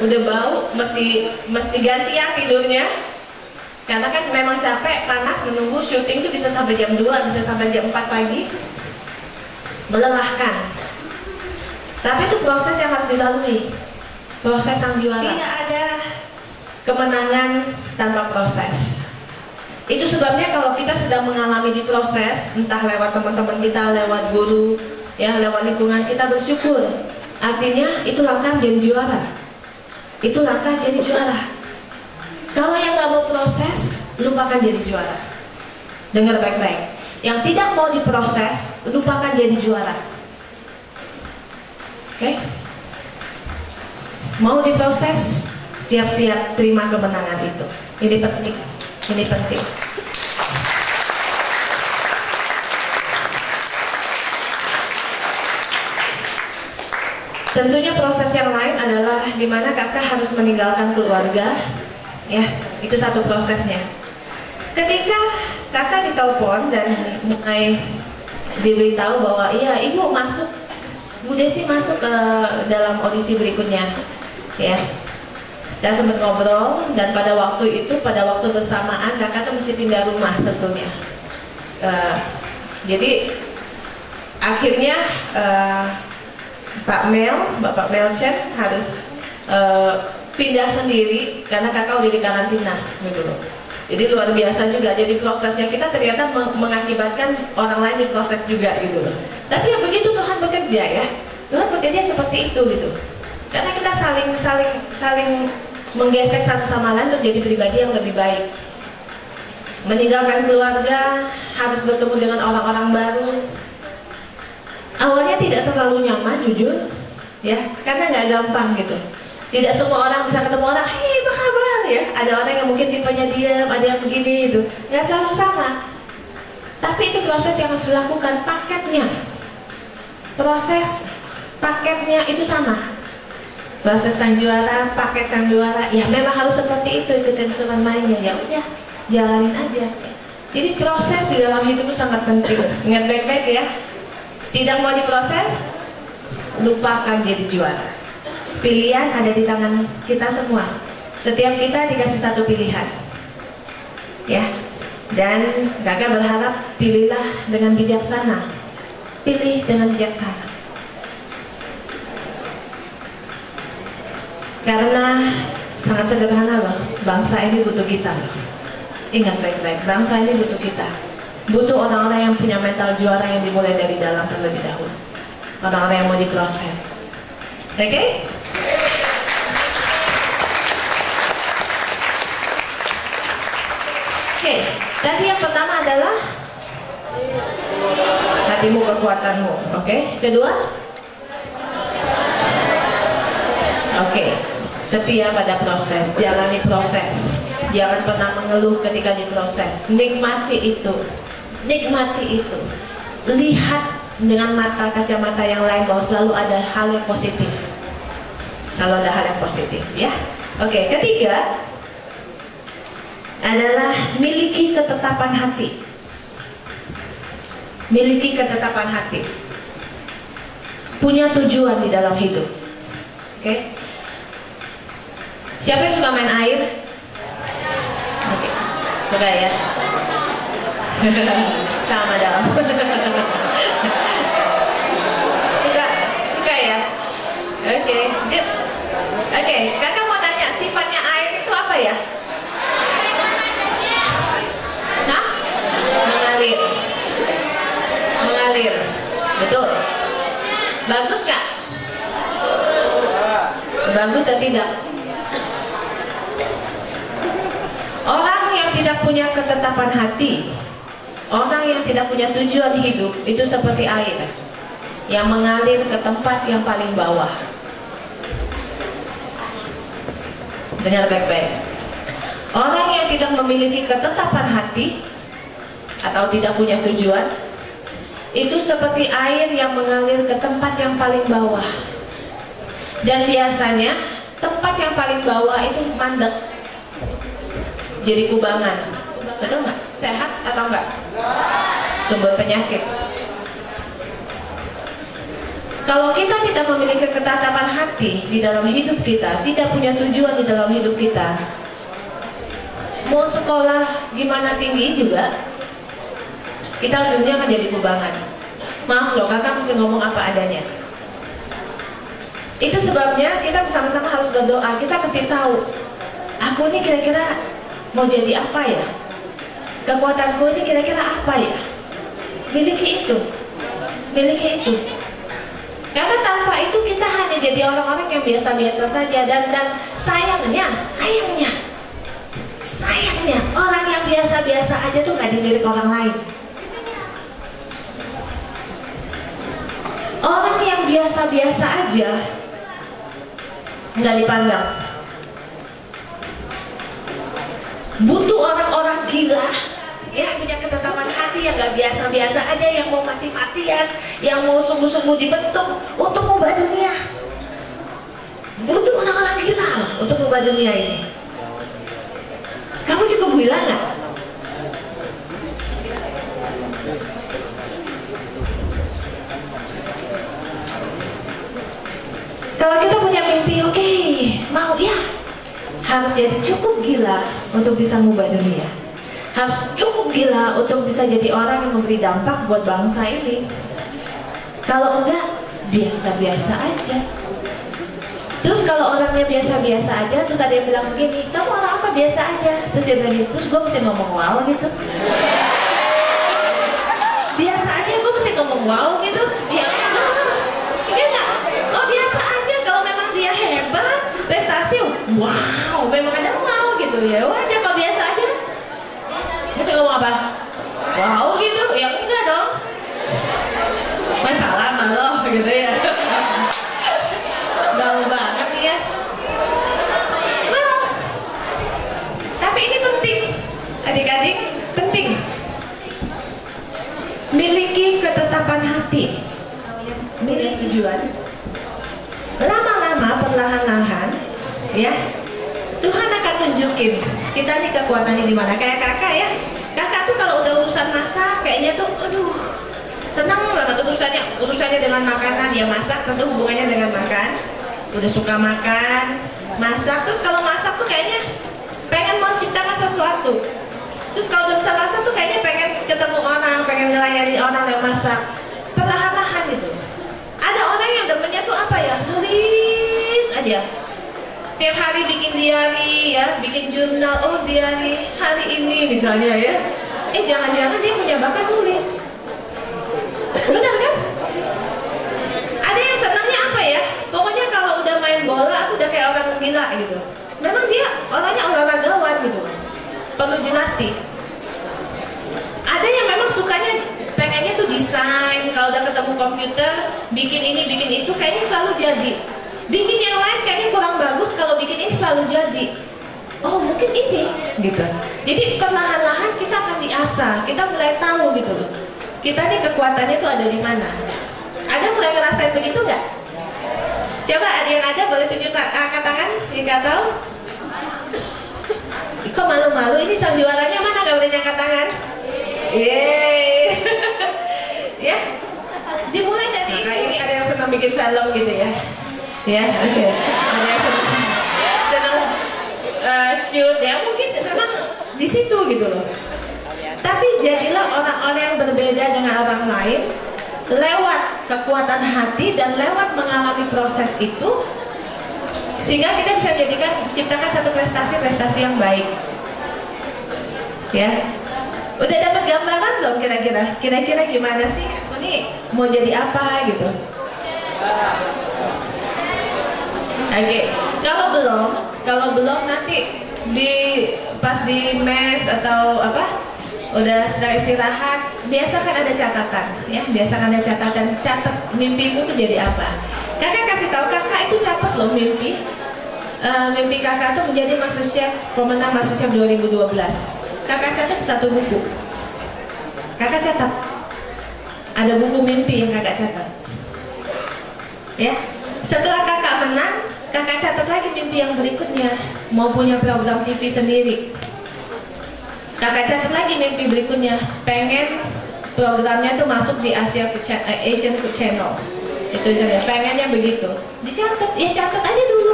udah bau, mesti gantian tidurnya. Karena kan memang capek, panas, menunggu syuting itu bisa sampai jam 2, bisa sampai jam 4 pagi. Melelahkan. Tapi itu proses yang harus dilalui. Proses sang juara. Tidak ada kemenangan tanpa proses. Itu sebabnya kalau kita sedang mengalami di proses, entah lewat teman-teman kita, lewat guru, ya, lewat lingkungan, kita bersyukur. Artinya itu langkah jadi juara. Itu langkah jadi juara. Kalau yang nggak mau proses, lupakan jadi juara. Dengar baik-baik. Yang tidak mau diproses, lupakan jadi juara. Oke? Mau diproses, siap-siap terima kemenangan itu. Ini penting. Ini penting. Tentunya proses yang lain adalah di mana kakak harus meninggalkan keluarga, ya, itu satu prosesnya. Ketika kakak ditelepon dan mulai diberitahu bahwa iya ibu masuk, Bu Desi masuk ke dalam audisi berikutnya, ya. Kita sempat ngobrol dan pada waktu itu, pada waktu bersamaan kakak tuh mesti pindah rumah sebetulnya. Jadi akhirnya Bapak Melchen harus pindah sendiri karena kakak udah di karantina gitu loh. Jadi luar biasa juga. Jadi prosesnya kita ternyata mengakibatkan orang lain diproses juga gitu loh. Tapi yang begitu Tuhan bekerja ya. Tuhan bekerja seperti itu gitu. Karena kita saling menggesek satu sama lain untuk jadi pribadi yang lebih baik. Meninggalkan keluarga, harus bertemu dengan orang-orang baru. Awalnya tidak terlalu nyaman, jujur, ya, karena nggak gampang gitu. Tidak semua orang bisa ketemu orang, hei apa kabar ya. Ada orang yang mungkin tipenya diam, ada yang begini itu, nggak selalu sama. Tapi itu proses yang harus dilakukan, paketnya, proses paketnya itu sama. Proses sang juara, paket sang juara, ya memang harus seperti itu ikutin mainnya. Ya udah, jalanin aja. Jadi proses di dalam hidup itu sangat penting. Ingat baik-baik ya. Tidak mau diproses, lupakan jadi juara. Pilihan ada di tangan kita semua. Setiap kita dikasih satu pilihan, ya. Dan kakak berharap pilihlah dengan bijaksana. Pilih dengan bijaksana. Karena sangat sederhana loh, bangsa ini butuh kita loh. Ingat baik-baik, bangsa ini butuh kita. Butuh orang-orang yang punya mental juara yang dimulai dari dalam terlebih dahulu. Orang-orang yang mau diproses. Oke? Oke, tadi yang pertama adalah hatimu kekuatanmu. Oke, kedua? Oke, setia pada proses, jalani proses. Jangan pernah mengeluh ketika diproses. Nikmati itu. Nikmati itu. Lihat dengan mata kacamata yang lain bahwa selalu ada hal yang positif. Selalu ada hal yang positif, ya. Oke, ketiga adalah miliki ketetapan hati. Miliki ketetapan hati. Punya tujuan di dalam hidup. Oke. Siapa yang suka main air? Oke. Suka ya? Sama dong. Suka ya? Oke. Oke, kakak mau tanya, sifatnya air itu apa ya? Hah? Mengalir. Mengalir. Betul. Bagus gak? Bagus atau tidak? Orang yang tidak punya ketetapan hati, orang yang tidak punya tujuan hidup, itu seperti air yang mengalir ke tempat yang paling bawah. Dengar baik-baik. Orang yang tidak memiliki ketetapan hati atau tidak punya tujuan, itu seperti air yang mengalir ke tempat yang paling bawah. Dan biasanya tempat yang paling bawah itu mandek, jadi kubangan. Betul nggak? Sehat atau enggak? Sumber penyakit. Kalau kita tidak memiliki ketatapan hati di dalam hidup kita, tidak punya tujuan di dalam hidup kita, mau sekolah gimana tinggi juga, kita ujungnya akan jadi kubangan. Maaf loh, kakak mesti ngomong apa adanya. Itu sebabnya kita bersama-sama harus berdoa. Kita mesti tahu, aku ini kira-kira mau jadi apa ya? Kekuatanku ini kira-kira apa ya? Miliki itu. Miliki itu. Karena tanpa itu kita hanya jadi orang-orang yang biasa-biasa saja. Dan sayangnya orang yang biasa-biasa aja tuh gak dilirik orang lain. Orang yang biasa-biasa aja nggak dipandang. Butuh orang-orang gila, ya, punya ketetapan hati yang nggak biasa-biasa aja, yang mau mati-matian, yang mau sungguh-sungguh dibentuk untuk mengubah dunia. Butuh orang-orang gila untuk mengubah dunia ini. Kamu cukup gila nggak? Kalau kita punya mimpi, oke, mau ya, harus jadi cukup gila untuk bisa mengubah dunia. Harus cukup gila untuk bisa jadi orang yang memberi dampak buat bangsa ini. Kalau enggak, biasa-biasa aja. Terus kalau orangnya biasa-biasa aja, terus ada yang bilang begini, kamu orang apa biasa aja? Terus dia bilang gitu, terus gue mesti ngomong wow gitu. Biasa aja gue mesti ngomong wow gitu. Ya, dia hebat, prestasi, wow, memang ada wow gitu ya. Wajar kalau biasa aja. Mesti ngomong apa? Wow gitu, ya enggak dong. Masalah malah gitu ya. Gaul banget ya. Wow. Tapi ini penting, adik-adik, penting. Miliki ketetapan hati, miliki tujuan. Lama-lama, perlahan-lahan, ya, Tuhan akan tunjukin kita nih kekuatannya di mana. Kayak kakak ya, kakak tuh kalau udah urusan masak, kayaknya tuh, aduh, senang banget urusannya dengan makanan. Dia masak, tentu hubungannya dengan makan. Udah suka makan, masak. Terus kalau masak tuh kayaknya pengen mau ciptakan sesuatu. Terus kalau udah bisa masak tuh kayaknya pengen ketemu orang, pengen ngelayani orang yang masak. Perlahan-lahan itu. Ada orang yang demennya tuh apa ya, nulis aja. Tiap hari bikin diary ya, bikin jurnal. Oh, diary hari ini misalnya ya. Jangan-jangan dia punya bakat nulis. Benar kan? Ada yang senangnya apa ya, pokoknya kalau udah main bola aku udah kayak orang gila gitu. Memang dia orangnya olahragawan gitu, perlu dilatih. Ada yang memang sukanya pengennya tuh desain, kalau udah ketemu komputer, bikin ini, bikin itu, kayaknya selalu jadi. Bikin yang lain kayaknya kurang bagus, kalau bikin ini selalu jadi. Oh, mungkin ini, gitu. Jadi perlahan-lahan kita akan diasah, kita mulai tahu gitu loh. Kita nih kekuatannya tuh ada di mana. Ada mulai ngerasain begitu nggak? Coba ada yang ada, boleh tunjuk angkat tangan, jika tahu. Kok malu-malu, ini sang juaranya mana, nggak boleh angkat tangan? Yeay. Ya, dimulai dari ini. Ada yang senang bikin film gitu ya. Ya, okay. Ada yang senang shoot ya, mungkin memang di situ gitu loh. Tapi jadilah orang-orang yang berbeda dengan orang lain lewat kekuatan hati dan lewat mengalami proses itu, sehingga kita bisa ciptakan satu prestasi yang baik. Ya. Udah dapat gambaran belum kira-kira? Kira-kira gimana sih? Ini mau jadi apa gitu? Oke. Kalau belum nanti pas di mes atau apa? Udah sedang istirahat, biasakan ada catatan, ya. Biasakan ada catatan, catat mimpimu tuh jadi apa. Kakak kasih tahu, kakak itu catat loh mimpi. Mimpi kakak tuh menjadi MasterChef, pemenang MasterChef 2012. Kakak catat satu buku. Kakak catat. Ada buku mimpi yang kakak catat. Ya. Setelah kakak menang, kakak catat lagi mimpi yang berikutnya. Mau punya program TV sendiri. Kakak catat lagi mimpi berikutnya. Pengen programnya tuh masuk di Asian Food Channel. Itu ya, pengennya begitu. Dicatat, ya catat aja dulu.